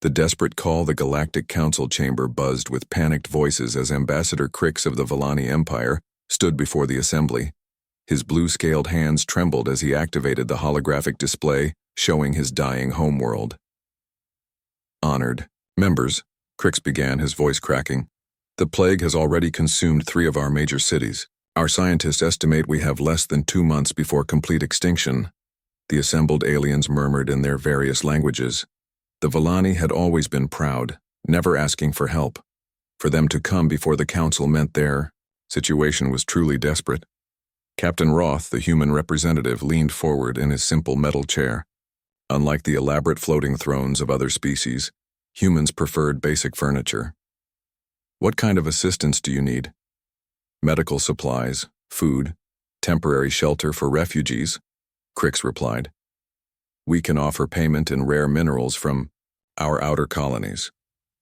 The desperate call the Galactic Council chamber buzzed with panicked voices as Ambassador Crix of the Villani Empire stood before the assembly. His blue-scaled hands trembled as he activated the holographic display, showing his dying homeworld. Honored members, Crix began, his voice cracking. The plague has already consumed 3 of our major cities. Our scientists estimate we have less than 2 months before complete extinction. The assembled aliens murmured in their various languages. The Villani had always been proud, never asking for help. For them to come before the council meant their situation was truly desperate. Captain Roth, the human representative, leaned forward in his simple metal chair. Unlike the elaborate floating thrones of other species, humans preferred basic furniture. What kind of assistance do you need? Medical supplies, food, temporary shelter for refugees, Crix replied. We can offer payment in rare minerals from our outer colonies.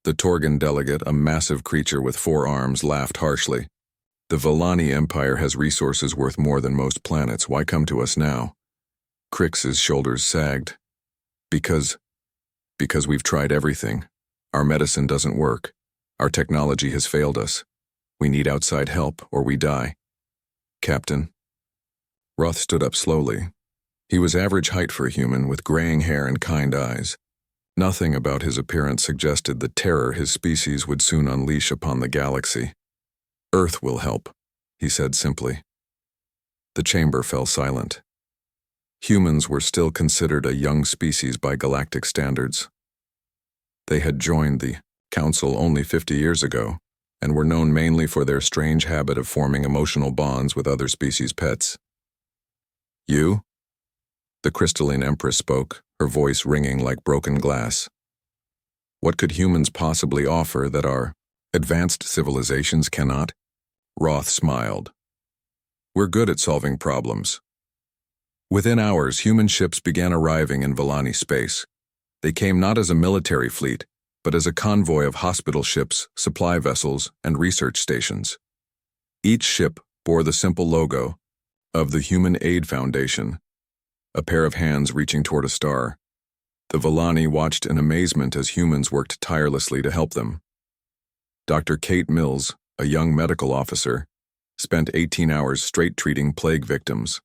The Torgan delegate, a massive creature with 4 arms, laughed harshly. The Villani Empire has resources worth more than most planets. Why come to us now? Crix's shoulders sagged. Because we've tried everything. Our medicine doesn't work. Our technology has failed us. We need outside help, or we die. Captain. Roth stood up slowly. He was average height for a human, with graying hair and kind eyes. Nothing about his appearance suggested the terror his species would soon unleash upon the galaxy. Earth will help, he said simply. The chamber fell silent. Humans were still considered a young species by galactic standards. They had joined the Council only 50 years ago, and were known mainly for their strange habit of forming emotional bonds with other species' pets. You? The crystalline empress spoke, her voice ringing like broken glass. What could humans possibly offer that our advanced civilizations cannot? Roth smiled. We're good at solving problems. Within hours, human ships began arriving in Villani space. They came not as a military fleet, but as a convoy of hospital ships, supply vessels, and research stations. Each ship bore the simple logo of the Human Aid Foundation, a pair of hands reaching toward a star. The Villani watched in amazement as humans worked tirelessly to help them. Dr. Kate Mills, a young medical officer, spent 18 hours straight treating plague victims.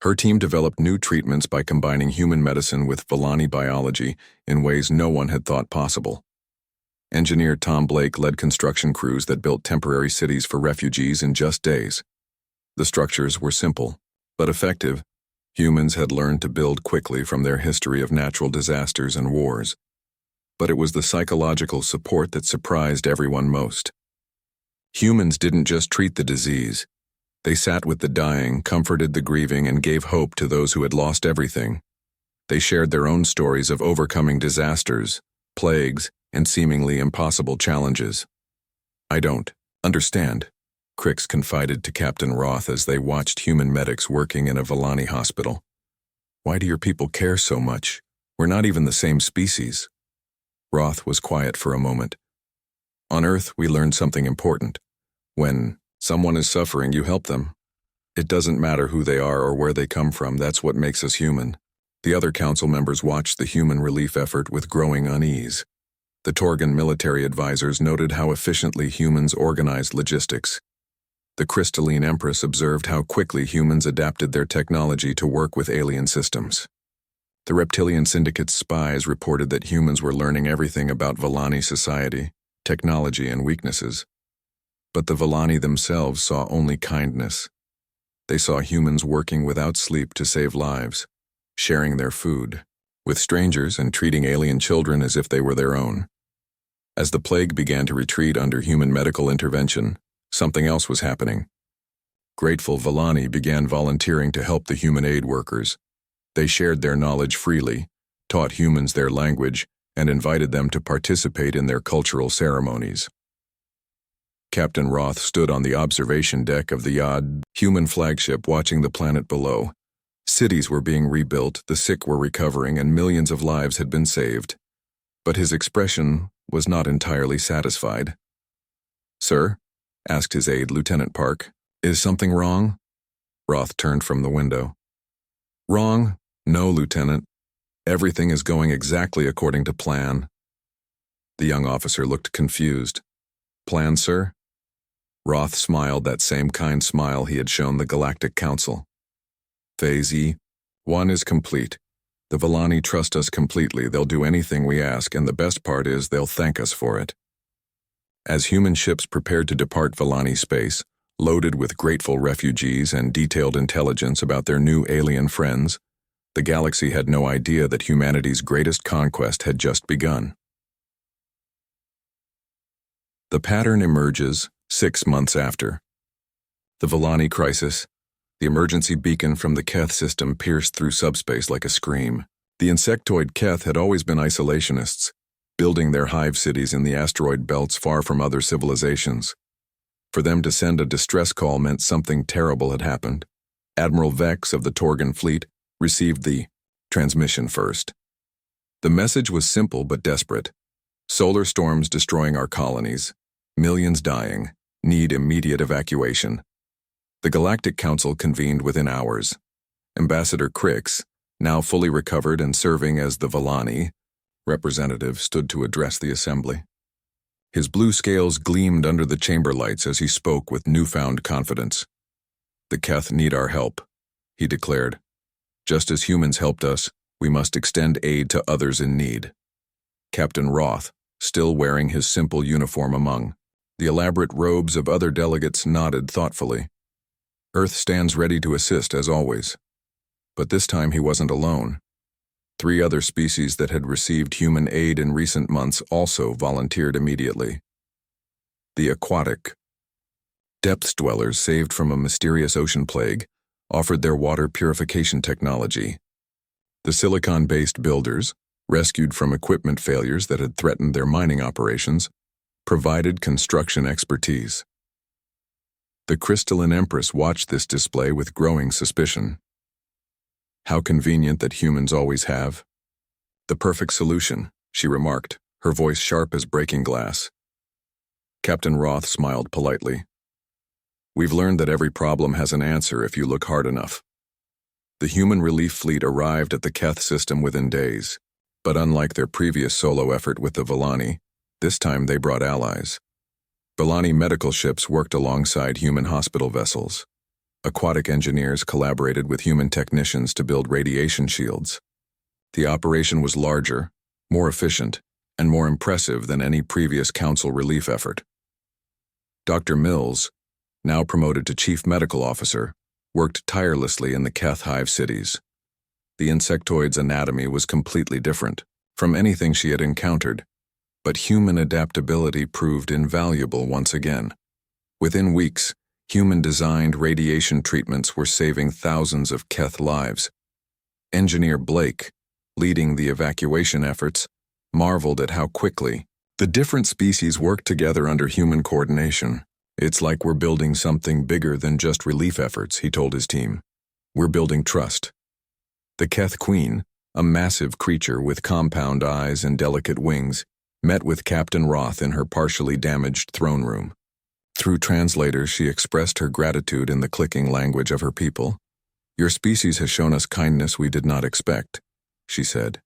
Her team developed new treatments by combining human medicine with Villani biology in ways no one had thought possible. Engineer Tom Blake led construction crews that built temporary cities for refugees in just days. The structures were simple, but effective. Humans had learned to build quickly from their history of natural disasters and wars. But it was the psychological support that surprised everyone most. Humans didn't just treat the disease. They sat with the dying, comforted the grieving, and gave hope to those who had lost everything. They shared their own stories of overcoming disasters, plagues, and seemingly impossible challenges. I don't understand, Crix confided to Captain Roth as they watched human medics working in a Villani hospital. Why do your people care so much? We're not even the same species. Roth was quiet for a moment. On Earth, we learned something important. When someone is suffering, you help them. It doesn't matter who they are or where they come from, that's what makes us human. The other council members watched the human relief effort with growing unease. The Torgan military advisors noted how efficiently humans organized logistics. The crystalline empress observed how quickly humans adapted their technology to work with alien systems. The reptilian syndicate's spies reported that humans were learning everything about Villani society, technology, and weaknesses. But the Villani themselves saw only kindness. They saw humans working without sleep to save lives, sharing their food with strangers and treating alien children as if they were their own. As the plague began to retreat under human medical intervention, something else was happening. Grateful Villani began volunteering to help the human aid workers. They shared their knowledge freely, taught humans their language, and invited them to participate in their cultural ceremonies. Captain Roth stood on the observation deck of the Yad human flagship watching the planet below. Cities were being rebuilt, the sick were recovering, and millions of lives had been saved. But his expression was not entirely satisfied. "Sir?" asked his aide, Lieutenant Park. "Is something wrong?" Roth turned from the window. "Wrong? No, Lieutenant. Everything is going exactly according to plan. The young officer looked confused. Plan, sir? Roth smiled that same kind smile he had shown the Galactic Council. Phase E1 is complete. The Volani trust us completely. They'll do anything we ask, and the best part is they'll thank us for it. As human ships prepared to depart Volani space, loaded with grateful refugees and detailed intelligence about their new alien friends, the galaxy had no idea that humanity's greatest conquest had just begun. The pattern emerges 6 months after. The Volani crisis. The emergency beacon from the Keth system pierced through subspace like a scream. The insectoid Keth had always been isolationists, building their hive cities in the asteroid belts far from other civilizations. For them to send a distress call meant something terrible had happened. Admiral Vex of the Torgan fleet received the transmission first. The message was simple but desperate. Solar storms destroying our colonies. Millions dying. Need immediate evacuation. The Galactic Council convened within hours. Ambassador Crix, now fully recovered and serving as the Volani representative, stood to address the assembly. His blue scales gleamed under the chamber lights as he spoke with newfound confidence. The Keth need our help, he declared. Just as humans helped us, we must extend aid to others in need. Captain Roth, still wearing his simple uniform among the elaborate robes of other delegates, nodded thoughtfully. Earth stands ready to assist as always. But this time he wasn't alone. 3 other species that had received human aid in recent months also volunteered immediately. The aquatic depths dwellers, saved from a mysterious ocean plague, offered their water purification technology. The silicon-based builders, rescued from equipment failures that had threatened their mining operations, provided construction expertise. The crystalline Empress watched this display with growing suspicion. How convenient that humans always have. The perfect solution, she remarked, her voice sharp as breaking glass. Captain Roth smiled politely. We've learned that every problem has an answer if you look hard enough. The human relief fleet arrived at the Keth system within days, but unlike their previous solo effort with the Volani, this time they brought allies. Volani medical ships worked alongside human hospital vessels. Aquatic engineers collaborated with human technicians to build radiation shields. The operation was larger, more efficient, and more impressive than any previous council relief effort. Dr. Mills, now promoted to chief medical officer, worked tirelessly in the Keth hive cities. The insectoid's anatomy was completely different from anything she had encountered, but human adaptability proved invaluable once again. Within weeks, human-designed radiation treatments were saving thousands of Keth lives. Engineer Blake, leading the evacuation efforts, marveled at how quickly the different species worked together under human coordination. It's like we're building something bigger than just relief efforts, he told his team. We're building trust. The Keth Queen, a massive creature with compound eyes and delicate wings, met with Captain Roth in her partially damaged throne room. Through translators, she expressed her gratitude in the clicking language of her people. Your species has shown us kindness we did not expect, she said.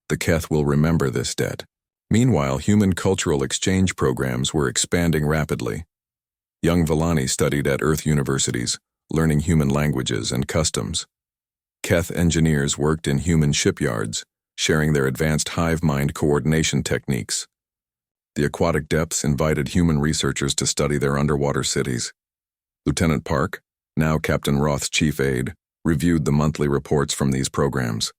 The Keth will remember this debt. Meanwhile, human cultural exchange programs were expanding rapidly. Young Volani studied at Earth universities, learning human languages and customs. Keth engineers worked in human shipyards, sharing their advanced hive mind coordination techniques. The aquatic depths invited human researchers to study their underwater cities. Lieutenant Park, now Captain Roth's chief aide, reviewed the monthly reports from these programs.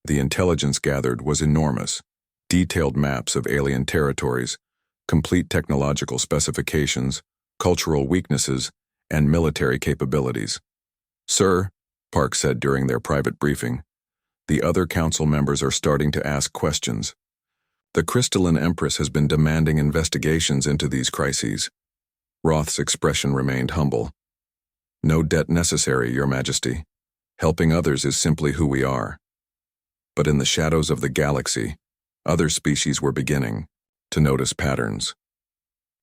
The intelligence gathered was enormous. Detailed maps of alien territories, complete technological specifications, cultural weaknesses, and military capabilities. Sir, Park said during their private briefing, the other council members are starting to ask questions. The crystalline Empress has been demanding investigations into these crises. Roth's expression remained humble. No debt necessary, Your Majesty. Helping others is simply who we are. But in the shadows of the galaxy, other species were beginning to notice patterns.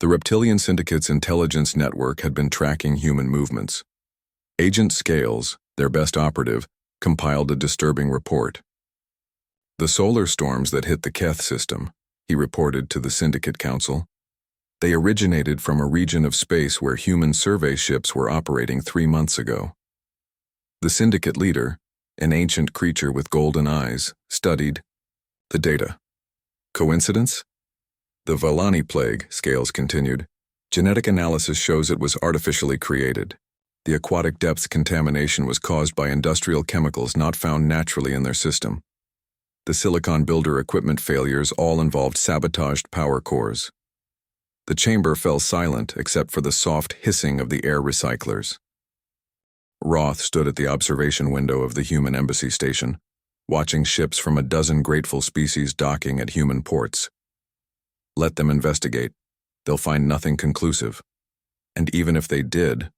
The Reptilian Syndicate's intelligence network had been tracking human movements. Agent Scales, their best operative, compiled a disturbing report. The solar storms that hit the Keth system, he he reported to the Syndicate Council. They originated from a region of space where human survey ships were operating 3 months ago. The Syndicate leader, an ancient creature with golden eyes, studied the data. Coincidence? The Valani plague, Scales continued. Genetic analysis shows it was artificially created. The aquatic depths contamination was caused by industrial chemicals not found naturally in their system. The silicon builder equipment failures all involved sabotaged power cores. The chamber fell silent except for the soft hissing of the air recyclers. Roth stood at the observation window of the human embassy station, watching ships from a dozen grateful species docking at human ports. Let them investigate. They'll find nothing conclusive. And even if they did,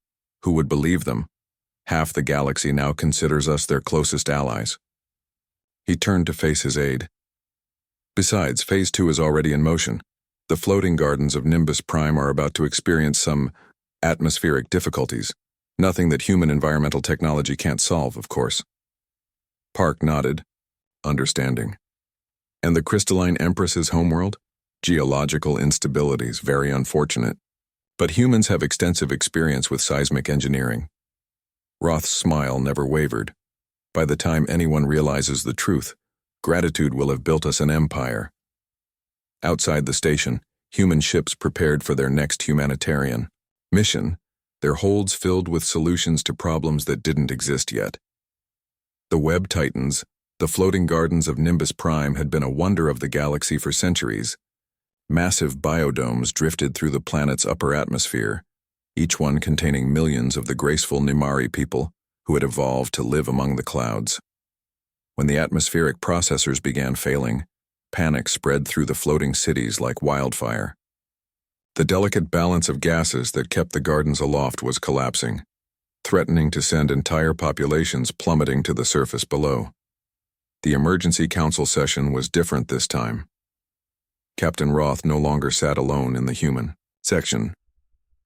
who would believe them? Half the galaxy now considers us their closest allies. He turned to face his aide. Besides, Phase 2 is already in motion. The floating gardens of Nimbus Prime are about to experience some atmospheric difficulties. Nothing that human environmental technology can't solve, of course. Park nodded, understanding. And the crystalline Empress's homeworld? Geological instabilities, very unfortunate. But humans have extensive experience with seismic engineering. Roth's smile never wavered. By the time anyone realizes the truth, gratitude will have built us an empire. Outside the station, human ships prepared for their next humanitarian mission, their holds filled with solutions to problems that didn't exist yet. The Web Titans, the floating gardens of Nimbus Prime, had been a wonder of the galaxy for centuries. Massive biodomes drifted through the planet's upper atmosphere, each one containing millions of the graceful Nimari people who had evolved to live among the clouds. When the atmospheric processors began failing, panic spread through the floating cities like wildfire. The delicate balance of gases that kept the gardens aloft was collapsing, threatening to send entire populations plummeting to the surface below. The emergency council session was different this time. Captain Roth no longer sat alone in the human section.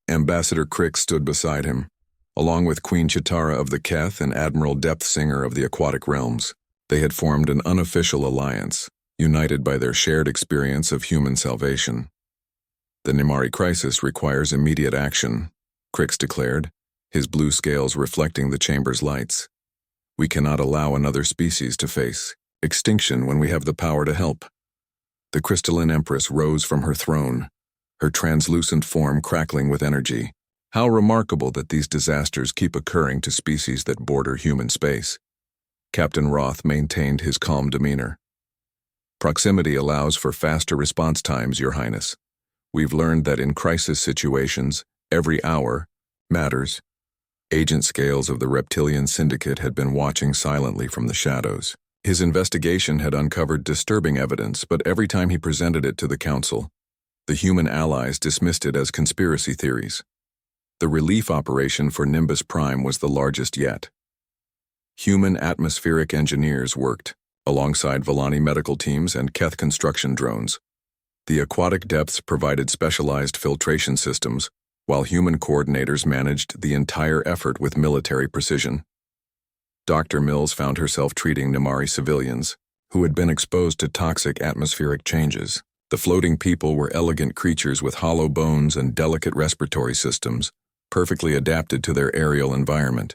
Ambassador Crick stood beside him, along with Queen Chitara of the Keth and Admiral Depthsinger of the Aquatic Realms. They had formed an unofficial alliance, united by their shared experience of human salvation. The Nimari crisis requires immediate action, Crix declared, his blue scales reflecting the chamber's lights. We cannot allow another species to face extinction when we have the power to help. The crystalline Empress rose from her throne, her translucent form crackling with energy. How remarkable that these disasters keep occurring to species that border human space. Captain Roth maintained his calm demeanor. Proximity allows for faster response times, Your Highness. We've learned that in crisis situations, every hour matters. Agent Scales of the Reptilian Syndicate had been watching silently from the shadows. His investigation had uncovered disturbing evidence, but every time he presented it to the Council, the human allies dismissed it as conspiracy theories. The relief operation for Nimbus Prime was the largest yet. Human atmospheric engineers worked, alongside Valani medical teams and Keth construction drones. The aquatic depths provided specialized filtration systems, while human coordinators managed the entire effort with military precision. Dr. Mills found herself treating Nimari civilians, who had been exposed to toxic atmospheric changes. The floating people were elegant creatures with hollow bones and delicate respiratory systems, perfectly adapted to their aerial environment.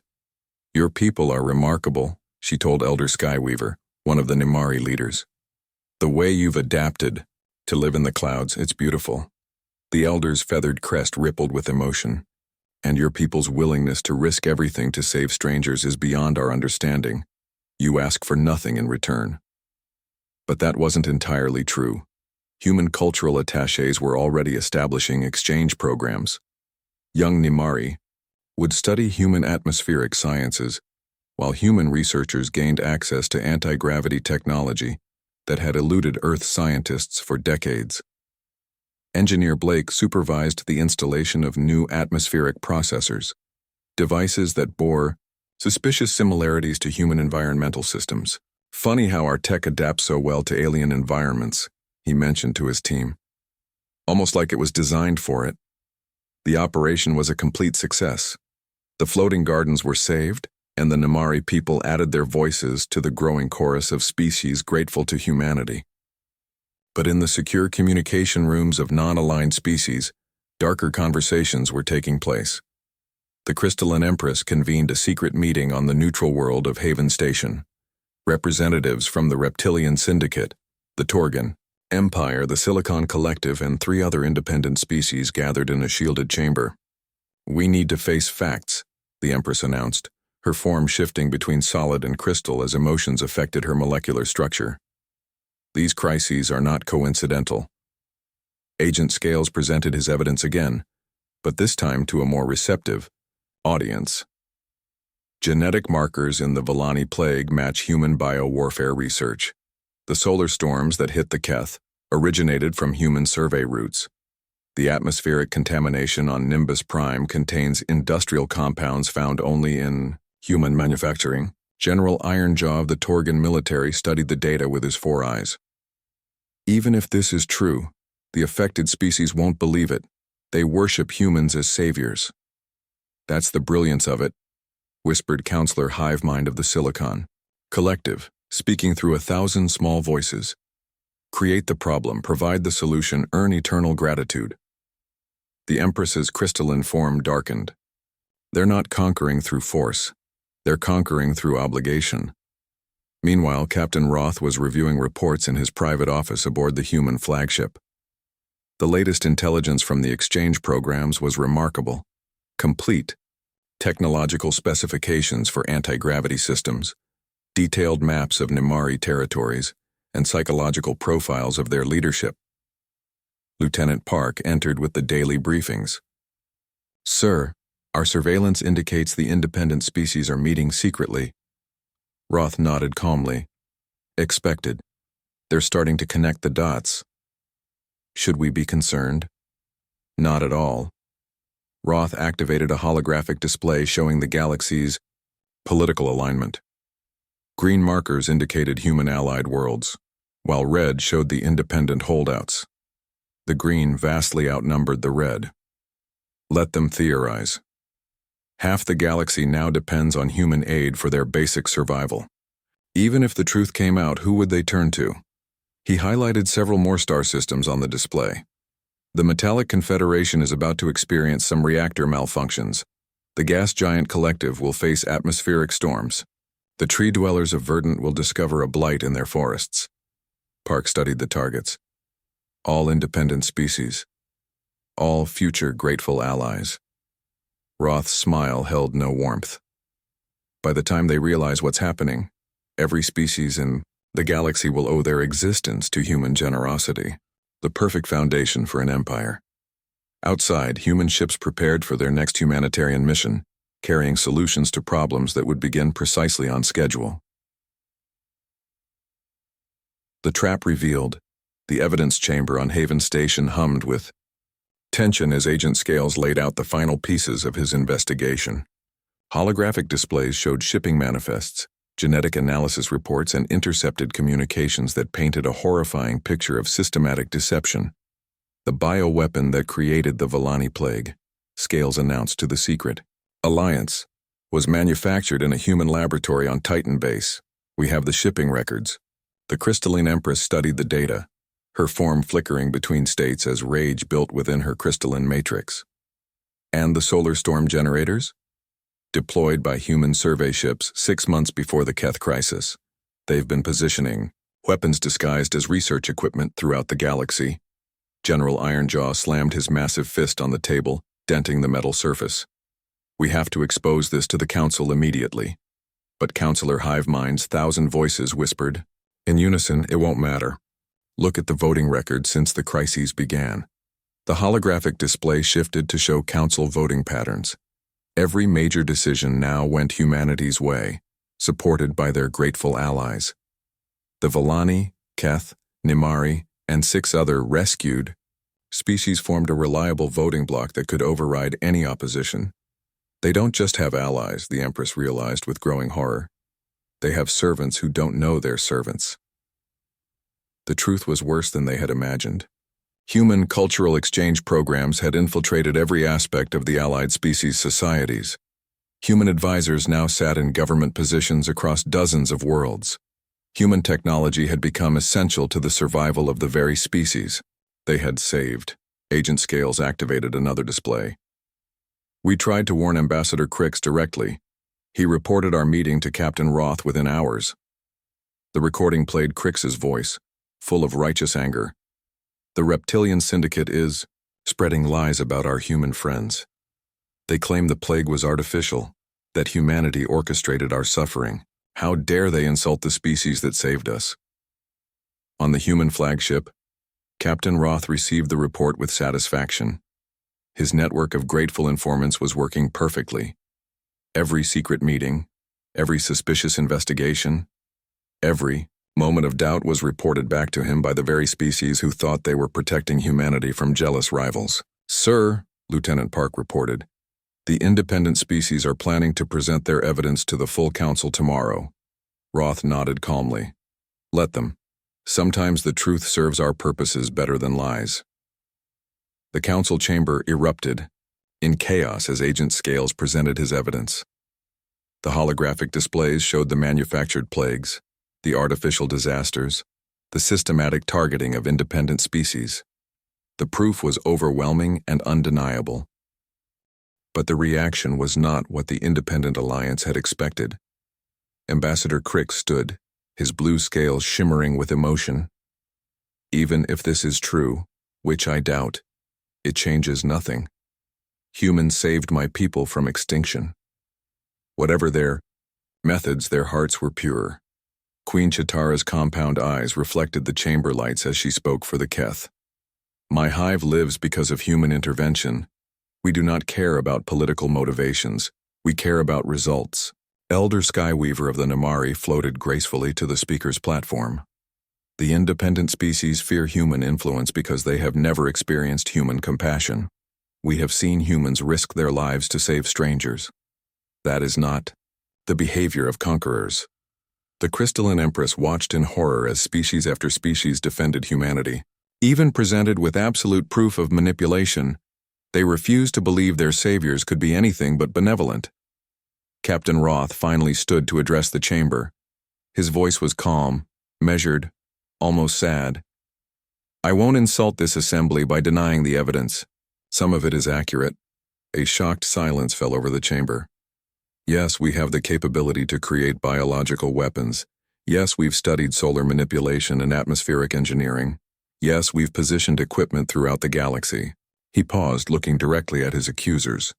Your people are remarkable, she told Elder Skyweaver, one of the Nimari leaders. The way you've adapted to live in the clouds, it's beautiful. The Elder's feathered crest rippled with emotion, and your people's willingness to risk everything to save strangers is beyond our understanding. You ask for nothing in return. But that wasn't entirely true. Human cultural attachés were already establishing exchange programs. Young Nimari would study human atmospheric sciences, while human researchers gained access to anti-gravity technology that had eluded Earth scientists for decades. Engineer Blake supervised the installation of new atmospheric processors, devices that bore suspicious similarities to human environmental systems. Funny how our tech adapts so well to alien environments, he mentioned to his team. Almost like it was designed for it. The operation was a complete success. The floating gardens were saved, and the Nimari people added their voices to the growing chorus of species grateful to humanity. But in the secure communication rooms of non-aligned species, darker conversations were taking place. The Crystalline Empress convened a secret meeting on the neutral world of Haven Station. Representatives from the Reptilian Syndicate, the Torgan Empire, the Silicon Collective, and 3 other independent species gathered in a shielded chamber. "We need to face facts," the Empress announced, her form shifting between solid and crystal as emotions affected her molecular structure. "These crises are not coincidental." Agent Scales presented his evidence again, but this time to a more receptive audience. Genetic markers in the Volani plague match human biowarfare research. The solar storms that hit the Keth originated from human survey routes. The atmospheric contamination on Nimbus Prime contains industrial compounds found only in human manufacturing. General Ironjaw of the Torgan military studied the data with his 4 eyes. "Even if this is true, the affected species won't believe it. They worship humans as saviors." "That's the brilliance of it," whispered Counselor Hivemind of the Silicon Collective, speaking through 1,000 small voices. "Create the problem, provide the solution, earn eternal gratitude." The Empress's crystalline form darkened. "They're not conquering through force. They're conquering through obligation." Meanwhile, Captain Roth was reviewing reports in his private office aboard the human flagship. The latest intelligence from the exchange programs was remarkable. Complete technological specifications for anti-gravity systems, detailed maps of Nimari territories, and psychological profiles of their leadership. Lieutenant Park entered with the daily briefings. "Sir, our surveillance indicates the independent species are meeting secretly." Roth nodded calmly. "Expected. They're starting to connect the dots." "Should we be concerned?" "Not at all." Roth activated a holographic display showing the galaxy's political alignment. Green markers indicated human allied worlds, while red showed the independent holdouts. The green vastly outnumbered the red. Let them theorize. Half the galaxy now depends on human aid for their basic survival. Even if the truth came out, who would they turn to? He highlighted several more star systems on the display. The Metallic Confederation is about to experience some reactor malfunctions. The Gas Giant Collective will face atmospheric storms. The Tree Dwellers of Verdant will discover a blight in their forests. Park studied the targets. All independent species. All future grateful allies. Roth's smile held no warmth. By the time they realize what's happening, every species in the galaxy will owe their existence to human generosity, the perfect foundation for an empire. Outside, human ships prepared for their next humanitarian mission, carrying solutions to problems that would begin precisely on schedule. The trap revealed. The evidence chamber on Haven Station hummed with tension as Agent Scales laid out the final pieces of his investigation. Holographic displays showed shipping manifests, genetic analysis reports, and intercepted communications that painted a horrifying picture of systematic deception. The bioweapon that created the Volani plague, Scales announced to the secret alliance, was manufactured in a human laboratory on Titan base. "We have the shipping records." The Crystalline Empress studied the data, her form flickering between states as rage built within her crystalline matrix. "And the solar storm generators?" "Deployed by human survey ships 6 months before the Keth crisis. They've been positioning weapons disguised as research equipment throughout the galaxy." General Ironjaw slammed his massive fist on the table, denting the metal surface. "We have to expose this to the Council immediately." But Counselor Hivemind's 1,000 voices whispered, in unison, "It won't matter. Look at the voting record since the crises began." The holographic display shifted to show Council voting patterns. Every major decision now went humanity's way, supported by their grateful allies. The Volani, Keth, Nimari, and 6 other rescued species formed a reliable voting bloc that could override any opposition. They don't just have allies, the Empress realized with growing horror. They have servants who don't know they're servants. The truth was worse than they had imagined. Human cultural exchange programs had infiltrated every aspect of the allied species' societies. Human advisors now sat in government positions across dozens of worlds. Human technology had become essential to the survival of the very species they had saved. Agent Scales activated another display. We tried to warn Ambassador Crix directly. He reported our meeting to Captain Roth within hours. The recording played Crix's voice, full of righteous anger. The reptilian syndicate is spreading lies about our human friends. They claim the plague was artificial, that humanity orchestrated our suffering. How dare they insult the species that saved us? On the human flagship, Captain Roth received the report with satisfaction. His network of grateful informants was working perfectly. Every secret meeting, every suspicious investigation, every moment of doubt was reported back to him by the very species who thought they were protecting humanity from jealous rivals. "Sir," Lieutenant Park reported, "the independent species are planning to present their evidence to the full council tomorrow." Roth nodded calmly. "Let them. Sometimes the truth serves our purposes better than lies." The council chamber erupted in chaos as Agent Scales presented his evidence. The holographic displays showed the manufactured plagues, the artificial disasters, the systematic targeting of independent species. The proof was overwhelming and undeniable. But the reaction was not what the Independent Alliance had expected. Ambassador Crix stood, his blue scales shimmering with emotion. "Even if this is true, which I doubt, it changes nothing. Humans saved my people from extinction. Whatever their methods, their hearts were pure." Queen Chitara's compound eyes reflected the chamber lights as she spoke for the Keth. "My hive lives because of human intervention. We do not care about political motivations. We care about results." Elder Skyweaver of the Namari floated gracefully to the speaker's platform. "The independent species fear human influence because they have never experienced human compassion. We have seen humans risk their lives to save strangers. That is not the behavior of conquerors." The Crystalline Empress watched in horror as species after species defended humanity. Even presented with absolute proof of manipulation, they refused to believe their saviors could be anything but benevolent. Captain Roth finally stood to address the chamber. His voice was calm, measured, almost sad. "I won't insult this assembly by denying the evidence. Some of it is accurate." A shocked silence fell over the chamber. "Yes, we have the capability to create biological weapons. Yes, we've studied solar manipulation and atmospheric engineering. Yes, we've positioned equipment throughout the galaxy." He paused, looking directly at his accusers.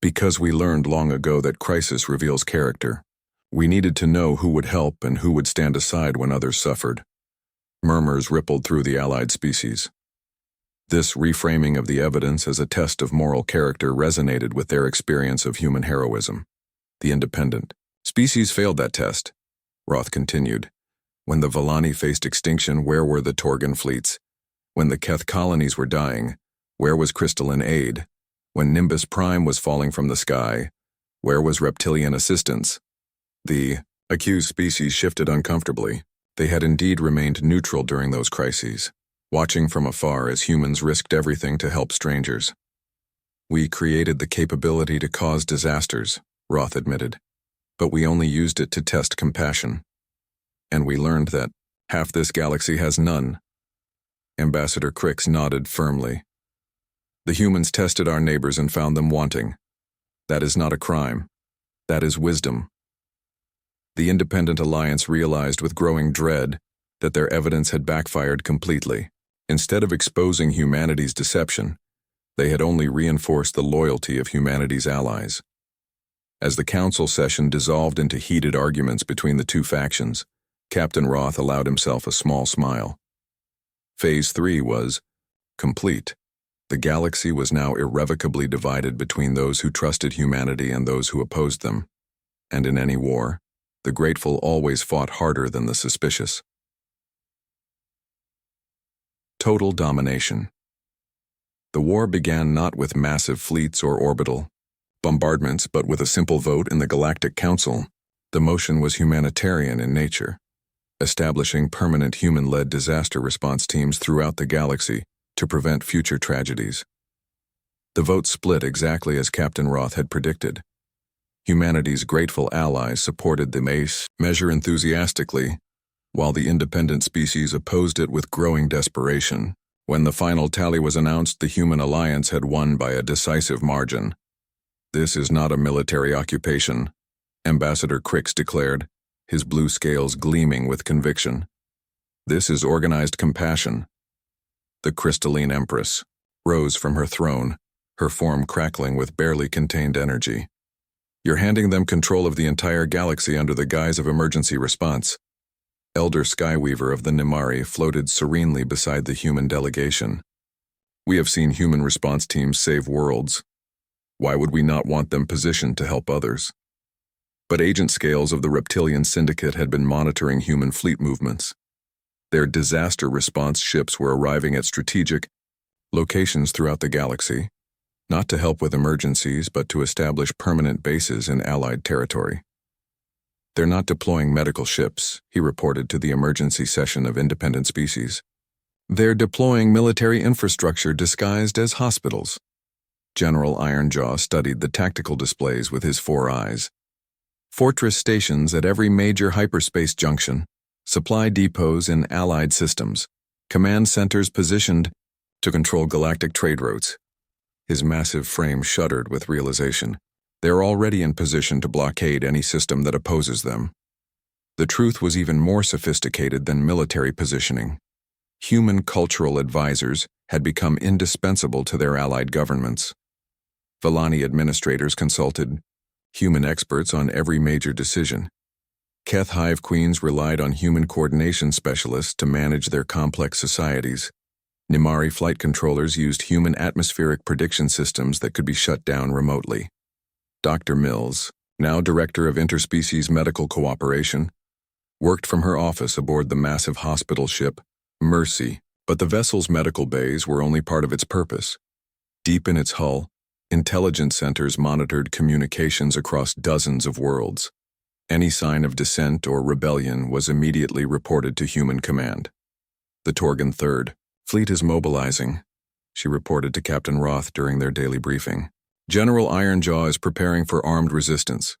"Because we learned long ago that crisis reveals character. We needed to know who would help and who would stand aside when others suffered." Murmurs rippled through the allied species. This reframing of the evidence as a test of moral character resonated with their experience of human heroism. The independent species failed that test, Roth continued. When the Volani faced extinction, where were the Torgan fleets? When the Keth colonies were dying, where was crystalline aid? When Nimbus Prime was falling from the sky, where was reptilian assistance? The accused species shifted uncomfortably. They had indeed remained neutral during those crises, watching from afar as humans risked everything to help strangers. "We created the capability to cause disasters," Roth admitted, "but we only used it to test compassion. And we learned that half this galaxy has none." Ambassador Crix nodded firmly. "The humans tested our neighbors and found them wanting. That is not a crime. That is wisdom." The Independent Alliance realized with growing dread that their evidence had backfired completely. Instead of exposing humanity's deception, they had only reinforced the loyalty of humanity's allies. As the council session dissolved into heated arguments between the two factions, Captain Roth allowed himself a small smile. Phase 3 was complete. The galaxy was now irrevocably divided between those who trusted humanity and those who opposed them. And in any war, the grateful always fought harder than the suspicious. Total domination. The war began not with massive fleets or orbital bombardments, but with a simple vote in the Galactic Council. The motion was humanitarian in nature, establishing permanent human-led disaster response teams throughout the galaxy to prevent future tragedies. The vote split exactly as Captain Roth had predicted. Humanity's grateful allies supported the measure enthusiastically, while the independent species opposed it with growing desperation. When the final tally was announced, the human alliance had won by a decisive margin. "This is not a military occupation," Ambassador Crix declared, his blue scales gleaming with conviction. "This is organized compassion." The crystalline empress rose from her throne, her form crackling with barely contained energy. "You're handing them control of the entire galaxy under the guise of emergency response." Elder Skyweaver of the Nimari floated serenely beside the human delegation. "We have seen human response teams save worlds. Why would we not want them positioned to help others?" But Agent Scales of the Reptilian Syndicate had been monitoring human fleet movements. Their disaster response ships were arriving at strategic locations throughout the galaxy, not to help with emergencies but to establish permanent bases in Allied territory. "They're not deploying medical ships," he reported to the emergency session of independent species. "They're deploying military infrastructure disguised as hospitals." General Ironjaw studied the tactical displays with his 4 eyes. Fortress stations at every major hyperspace junction, supply depots in Allied systems, command centers positioned to control galactic trade routes. His massive frame shuddered with realization. They're already in position to blockade any system that opposes them. The truth was even more sophisticated than military positioning. Human cultural advisors had become indispensable to their allied governments. Villani administrators consulted human experts on every major decision. Keth Hive Queens relied on human coordination specialists to manage their complex societies. Nimari flight controllers used human atmospheric prediction systems that could be shut down remotely. Dr. Mills, now Director of Interspecies Medical Cooperation, worked from her office aboard the massive hospital ship, Mercy, but the vessel's medical bays were only part of its purpose. Deep in its hull, intelligence centers monitored communications across dozens of worlds. Any sign of dissent or rebellion was immediately reported to human command. "The Torgan Third Fleet is mobilizing," she reported to Captain Roth during their daily briefing. "General Ironjaw is preparing for armed resistance."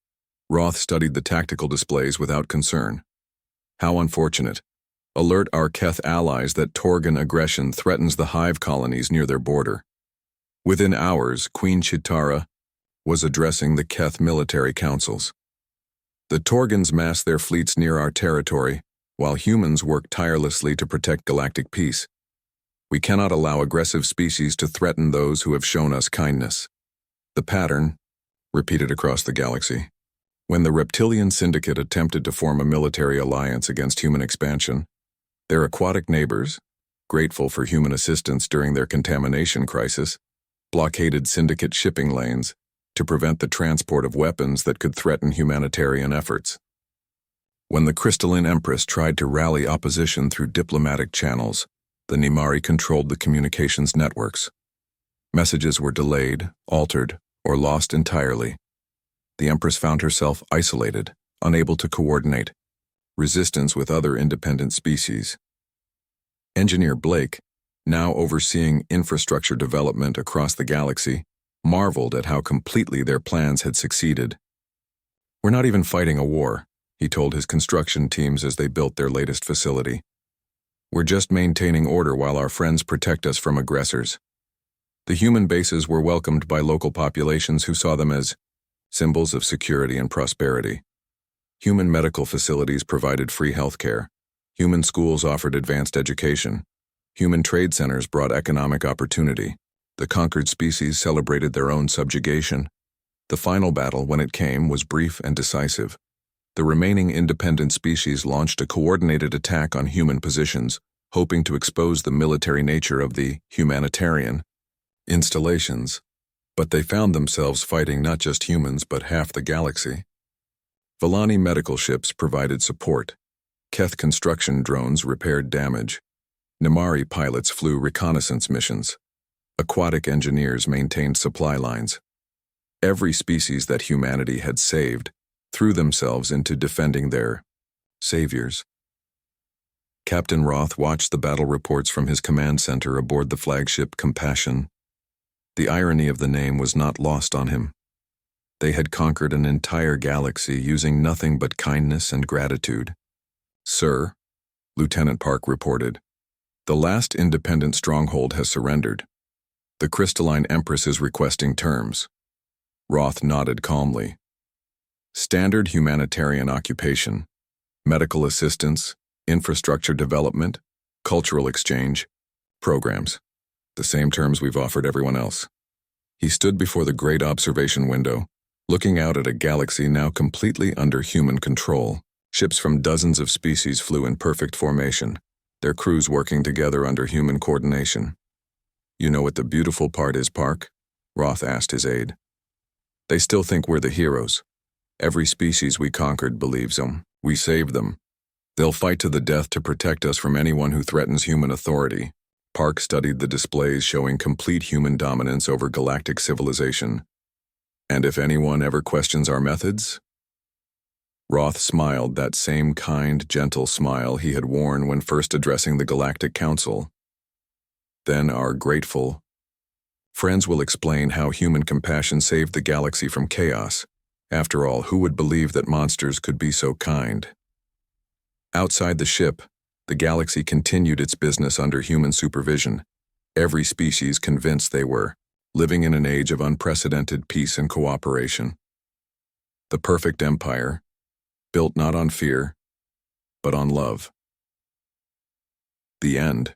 Roth studied the tactical displays without concern. "How unfortunate. Alert our Keth allies that Torgan aggression threatens the hive colonies near their border." Within hours, Queen Chitara was addressing the Keth military councils. "The Torgans mass their fleets near our territory, while humans work tirelessly to protect galactic peace. We cannot allow aggressive species to threaten those who have shown us kindness." The pattern repeated across the galaxy. When the Reptilian Syndicate attempted to form a military alliance against human expansion, their aquatic neighbors, grateful for human assistance during their contamination crisis, blockaded Syndicate shipping lanes to prevent the transport of weapons that could threaten humanitarian efforts. When the Crystalline Empress tried to rally opposition through diplomatic channels, the Nimari controlled the communications networks. Messages were delayed, altered, or lost entirely. The Empress found herself isolated, unable to coordinate resistance with other independent species. Engineer Blake, now overseeing infrastructure development across the galaxy, marveled at how completely their plans had succeeded. "We're not even fighting a war," he told his construction teams as they built their latest facility. "We're just maintaining order while our friends protect us from aggressors." The human bases were welcomed by local populations who saw them as symbols of security and prosperity. Human medical facilities provided free health care. Human schools offered advanced education. Human trade centers brought economic opportunity. The conquered species celebrated their own subjugation. The final battle, when it came, was brief and decisive. The remaining independent species launched a coordinated attack on human positions, hoping to expose the military nature of the humanitarian installations, but they found themselves fighting not just humans but half the galaxy. Villani medical ships provided support. Keth construction drones repaired damage. Nimari pilots flew reconnaissance missions. Aquatic engineers maintained supply lines. Every species that humanity had saved threw themselves into defending their saviors. Captain Roth watched the battle reports from his command center aboard the flagship Compassion. The irony of the name was not lost on him. They had conquered an entire galaxy using nothing but kindness and gratitude. "Sir," Lieutenant Park reported. The last independent stronghold has surrendered. The crystalline Empress is requesting terms. Roth nodded calmly. Standard humanitarian occupation, medical assistance, infrastructure development, cultural exchange, programs. The same terms we've offered everyone else. He stood before the great observation window, looking out at a galaxy now completely under human control. Ships from dozens of species flew in perfect formation, their crews working together under human coordination. You know what the beautiful part is, Park? Roth asked his aide. They still think we're the heroes. Every species we conquered believes them. We saved them. They'll fight to the death to protect us from anyone who threatens human authority. Park studied the displays showing complete human dominance over galactic civilization. And if anyone ever questions our methods? Roth smiled, that same kind, gentle smile he had worn when first addressing the Galactic Council. Then our grateful friends will explain how human compassion saved the galaxy from chaos. After all, who would believe that monsters could be so kind? Outside the ship, the galaxy continued its business under human supervision, every species convinced they were living in an age of unprecedented peace and cooperation. The perfect empire, built not on fear, but on love. The end.